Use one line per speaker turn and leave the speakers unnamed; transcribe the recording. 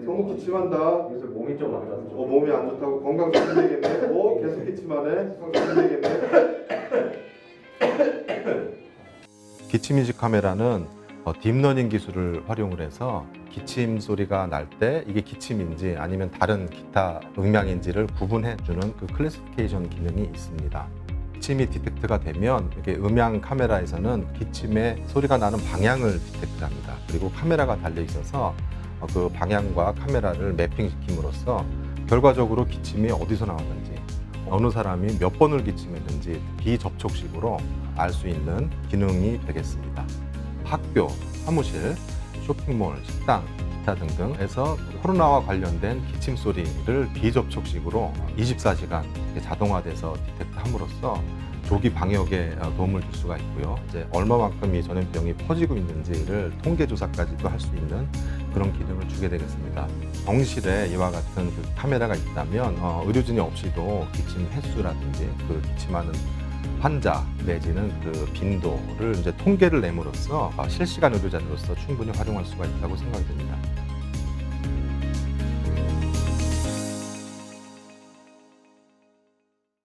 너무 기침한다.
요새 몸이 좀 안 좋아서.
몸이 안 좋다고 건강 조심해야겠네. 계속 기침하네. 조심해야겠네. 기침인식 카메라는 딥러닝 기술을 활용을 해서 기침 소리가 날 때 이게 기침인지 아니면 다른 기타 음향인지를 구분해주는 그 클래시피케이션 기능이 있습니다. 기침이 디텍트가 되면 이렇게 음향 카메라에서는 기침의 소리가 나는 방향을 디텍트합니다. 그리고 카메라가 달려 있어서 그 방향과 카메라를 매핑시킴으로써 결과적으로 기침이 어디서 나왔는지, 어느 사람이 몇 번을 기침했는지 비접촉식으로 알 수 있는 기능이 되겠습니다. 학교, 사무실, 쇼핑몰, 식당, 기타 등등에서 코로나와 관련된 기침 소리를 비접촉식으로 24시간 자동화돼서 디텍트함으로써 조기 방역에 도움을 줄 수가 있고요. 이제 얼마만큼 이 전염병이 퍼지고 있는지를 통계 조사까지도 할 수 있는 그런 기능을 주게 되겠습니다. 병실에 이와 같은 그 카메라가 있다면 의료진이 없이도 기침 횟수라든지 그 기침하는 환자 내지는 그 빈도를 이제 통계를 내므로써 실시간 의료 자료로서 충분히 활용할 수가 있다고 생각이 됩니다.